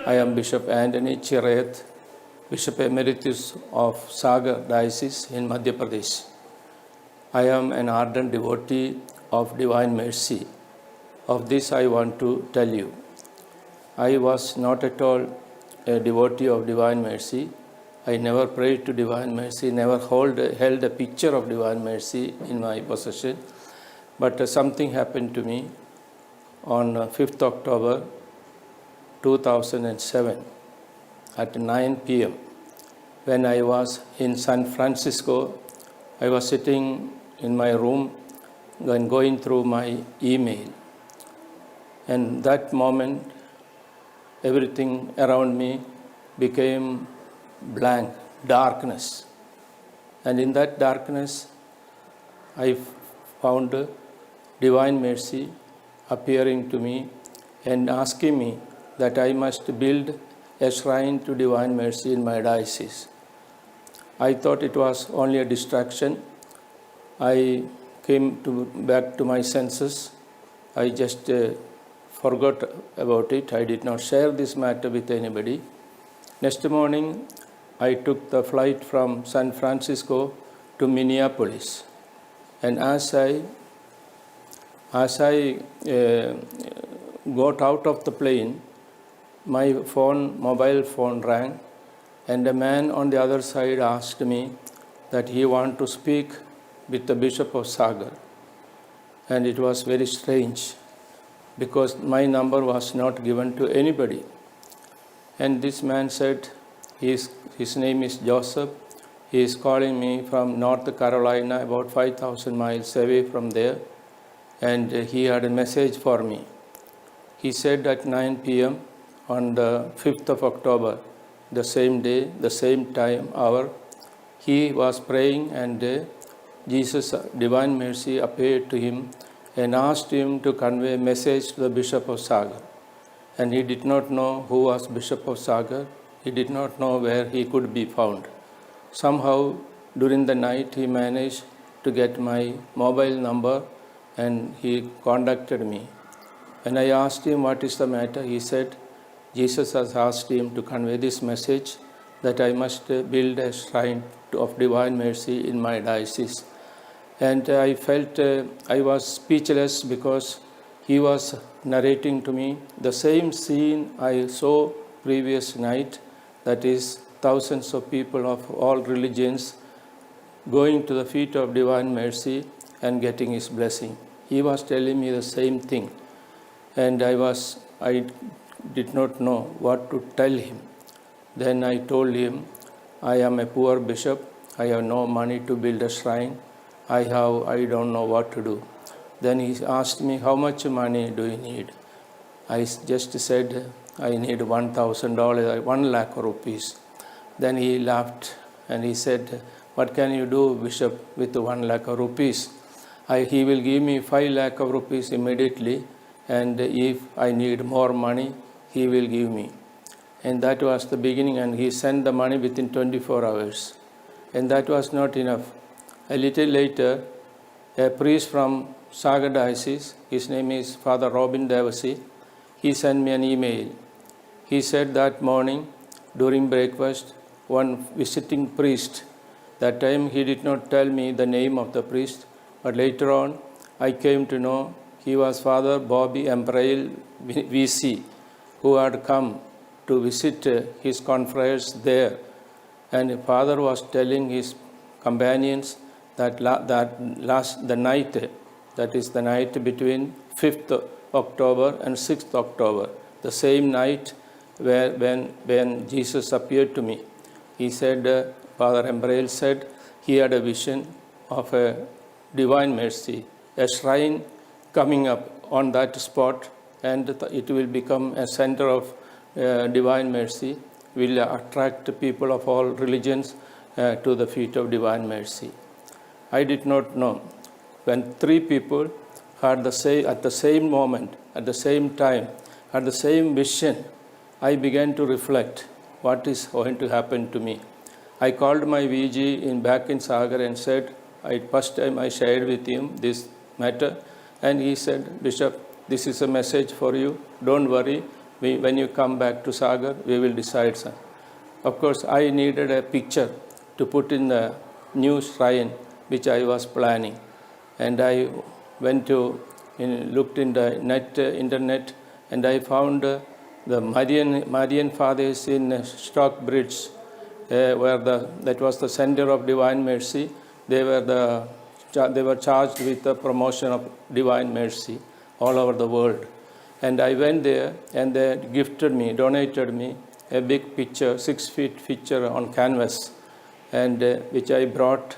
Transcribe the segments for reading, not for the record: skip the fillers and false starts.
I am Bishop Anthony Chirayat, Bishop Emeritus of Sagar Diocese in Madhya Pradesh. I am an ardent devotee of Divine Mercy. Of this I want to tell you. I was not at all a devotee of Divine Mercy. I never prayed to Divine Mercy, never held a picture of Divine Mercy in my possession. But something happened to me on 5th October 2007 at 9 p.m. when I was in San Francisco. I was sitting in my room and going through my email. And that moment, everything around me became blank, darkness. And in that darkness, I found Divine Mercy appearing to me and asking me that I must build a shrine to Divine Mercy in my diocese. I thought it was only a distraction. I came back to my senses. I just forgot about it. I did not share this matter with anybody. Next morning, I took the flight from San Francisco to Minneapolis. And as I got out of the plane, my mobile phone rang, and a man on the other side asked me that he wanted to speak with the Bishop of Sagar. And it was very strange because my number was not given to anybody. And this man said, his name is Joseph. He is calling me from North Carolina, about 5,000 miles away from there. And he had a message for me. He said at 9 p.m. on the 5th of October, the same day, the same time, hour, he was praying and Jesus, Divine Mercy, appeared to him and asked him to convey a message to the Bishop of Sagar. And he did not know who was Bishop of Sagar. He did not know where he could be found. Somehow, during the night, he managed to get my mobile number and he contacted me. When I asked him what is the matter, he said, Jesus has asked him to convey this message that I must build a shrine of Divine Mercy in my diocese. And I felt I was speechless because he was narrating to me the same scene I saw previous night, that is thousands of people of all religions going to the feet of Divine Mercy and getting his blessing. He was telling me the same thing, and I did not know what to tell him. Then I told him, I am a poor bishop. I have no money to build a shrine. I don't know what to do. Then he asked me, how much money do you need? I just said, I need $1,000, 1 lakh rupees. Then he laughed and he said, what can you do, Bishop, with 1 lakh rupees? He will give me 5 lakh rupees immediately, and if I need more money, he will give me. And that was the beginning, and he sent the money within 24 hours. And that was not enough. A little later, a priest from Sagar Diocese, his name is Father Robin Devasi, he sent me an email. He said that morning during breakfast, one visiting priest, that time he did not tell me the name of the priest, but later on I came to know he was Father Bobby Embrail VC, who had come to visit his confreres there. And Father was telling his companions that the night, that is the night between 5th October and 6th October, the same night when Jesus appeared to me. He said, Father Embrail said, he had a vision of a Divine Mercy, a shrine coming up on that spot, and it will become a center of Divine Mercy, will attract people of all religions to the feet of Divine Mercy. I did not know. When 3 people had at the same moment, at the same time, had the same vision, I began to reflect what is going to happen to me. I called my VG back in Sagar and said, first time I shared with him this matter, and he said, Bishop, this is a message for you. Don't worry. when you come back to Sagar, we will decide, sir. Of course, I needed a picture to put in the new shrine which I was planning. And I went to, looked in the internet, and I found the Marian Fathers in Stockbridge, where that was the center of Divine Mercy. They were charged with the promotion of Divine Mercy all over the world. And I went there, and they donated me a big picture, 6 feet picture on canvas, and which I brought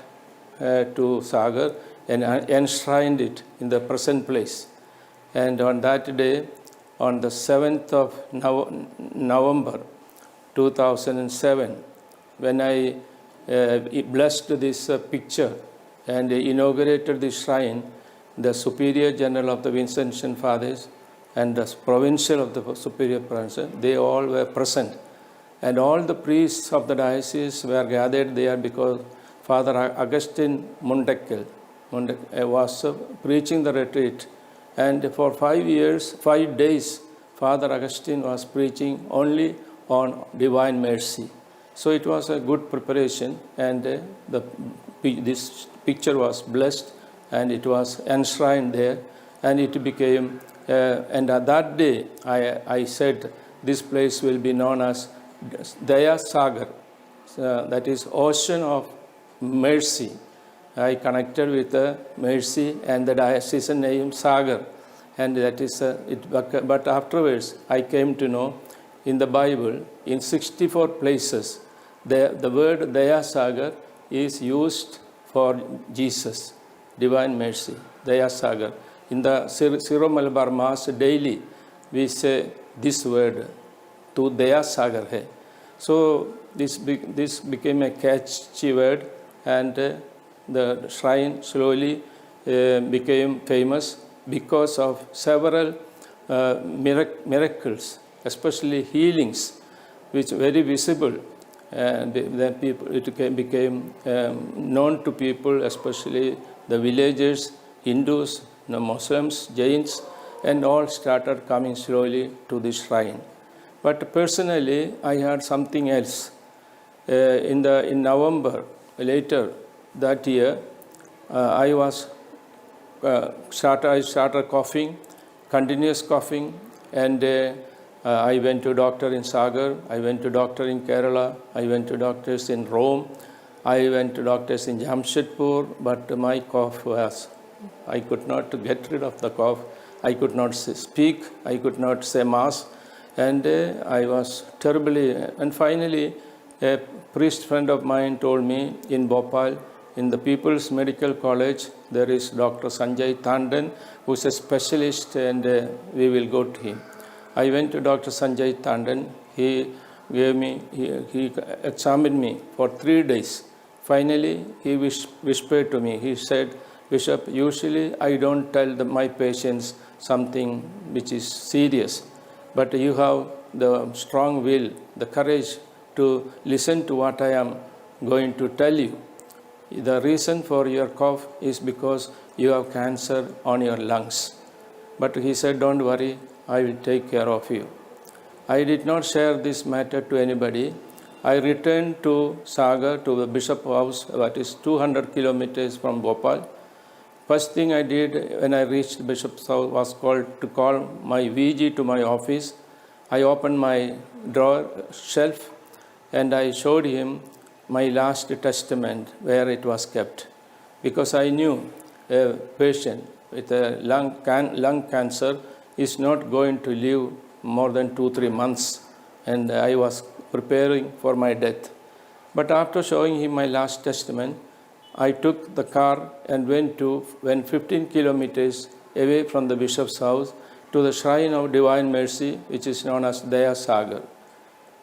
to Sagar and enshrined it in the present place. And on that day, on the 7th of November 2007, when I blessed this picture and inaugurated the shrine, the Superior General of the Vincentian Fathers and the Provincial of the Superior Provincial, they all were present. And all the priests of the diocese were gathered there because Father Augustine Mundekkel was preaching the retreat. And for 5 days, Father Augustine was preaching only on Divine Mercy. So it was a good preparation, and this picture was blessed, and it was enshrined there, and it became, and at that day, I said, this place will be known as Daya Sagar, that is ocean of mercy. I connected with the mercy and the diocesan name Sagar, and that is it. But afterwards, I came to know in the Bible, in 64 places, the word Daya Sagar is used for Jesus, Divine Mercy, Daya Sagar. In the Syro-Malabar Mass daily, we say this word, Tu Daya Sagar hai. So this became a catchy word, and the shrine slowly became famous because of several miracles, especially healings, which were very visible. And then it became known to people, especially the villagers, Hindus, the Muslims, Jains, and all started coming slowly to this shrine. But personally, I had something else. In November, later that year, I started coughing, continuous coughing, and I went to doctor in Sagar, I went to doctor in Kerala, I went to doctors in Rome, I went to doctors in Jamshedpur, but my cough was, I could not get rid of the cough. I could not speak, I could not say Mass, and I was terribly, and finally a priest friend of mine told me in Bhopal, in the People's Medical College, there is Dr. Sanjay Tandon, who is a specialist, and we will go to him. I went to Dr. Sanjay Tandon. He examined me for 3 days. Finally, he whispered to me. He said, Bishop, usually I don't tell my patients something which is serious, but you have the strong will, the courage to listen to what I am going to tell you. The reason for your cough is because you have cancer on your lungs. But he said, don't worry, I will take care of you. I did not share this matter to anybody. I returned to Sagar, to the Bishop House, that is 200 kilometers from Bhopal. First thing I did when I reached Bishop's house was to call my VG to my office. I opened my drawer shelf and I showed him my last testament where it was kept, because I knew a patient with a lung cancer is not going to live more than 2-3 months, and I was preparing for my death. But after showing him my last testament, I took the car and went 15 kilometers away from the bishop's house to the shrine of Divine Mercy, which is known as Daya Sagar.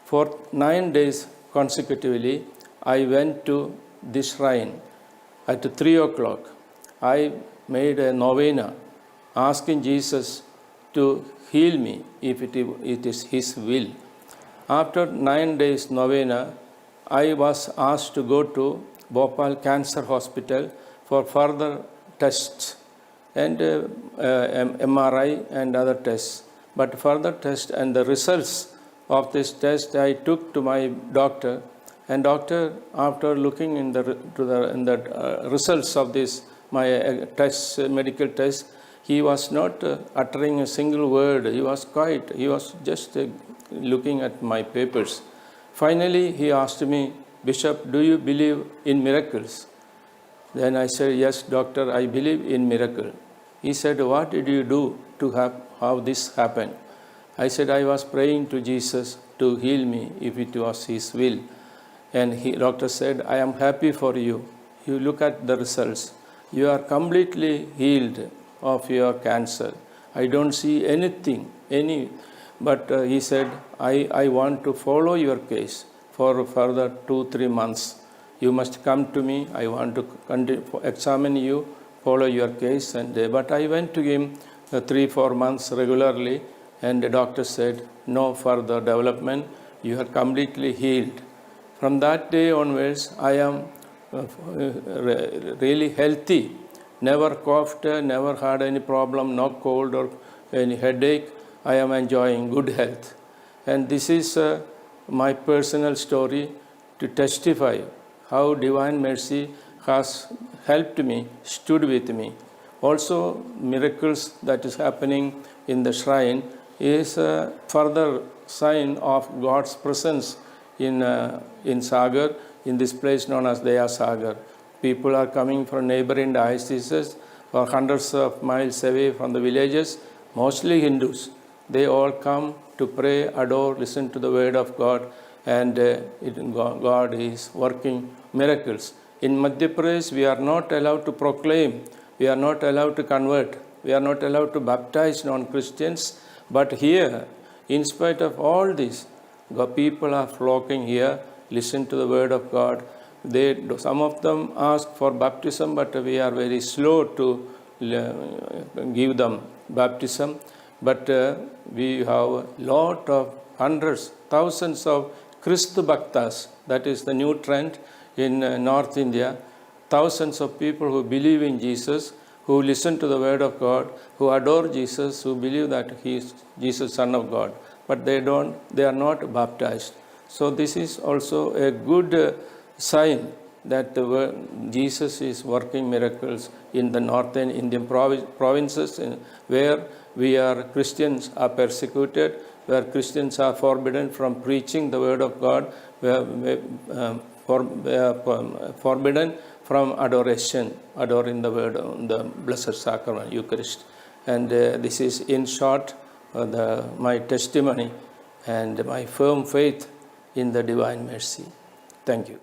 For 9 days consecutively, I went to this shrine at 3 o'clock. I made a novena asking Jesus to heal me if it is His will. After 9 days novena, I was asked to go to Bhopal Cancer Hospital for further tests and MRI and other tests. But further test and the results of this test I took to my doctor, and doctor, after looking in the results of this my test, medical test, he was not uttering a single word. He was quiet. He was just looking at my papers. Finally, he asked me, Bishop, do you believe in miracles? Then I said, yes, doctor, I believe in miracle. He said, what did you do to have how this happened? I said, I was praying to Jesus to heal me if it was his will. And doctor said, I am happy for you. You look at the results. You are completely healed of your cancer. I don't see anything, but he said, I want to follow your case for further 2-3 months. You must come to me. I want to examine you, follow your case. But I went to him 3-4 months regularly, and the doctor said, no further development. You are completely healed. From that day onwards, I am really healthy. Never coughed, never had any problem, no cold or any headache. I am enjoying good health. And this is my personal story to testify how Divine Mercy has helped me, stood with me. Also, miracles that is happening in the shrine is a further sign of God's presence in Sagar, in this place known as Daya Sagar. People are coming from neighboring dioceses or hundreds of miles away from the villages, mostly Hindus. They all come to pray, adore, listen to the word of God, and God is working miracles. In Madhya Pradesh, we are not allowed to proclaim, we are not allowed to convert, we are not allowed to baptize non-Christians. But here, in spite of all this, people are flocking here, listen to the word of God. Some of them ask for baptism, but we are very slow to give them baptism. But we have a lot of hundreds, thousands of Christ Bhaktas. That is the new trend in North India. Thousands of people who believe in Jesus, who listen to the word of God, who adore Jesus, who believe that he is Jesus, Son of God. But they are not baptized. So this is also a good sign that Jesus is working miracles in the northern Indian provinces where Christians are persecuted, where Christians are forbidden from preaching the word of God, forbidden from adoring the word, the Blessed Sacrament, Eucharist. And this is in short my testimony and my firm faith in the Divine Mercy. Thank you.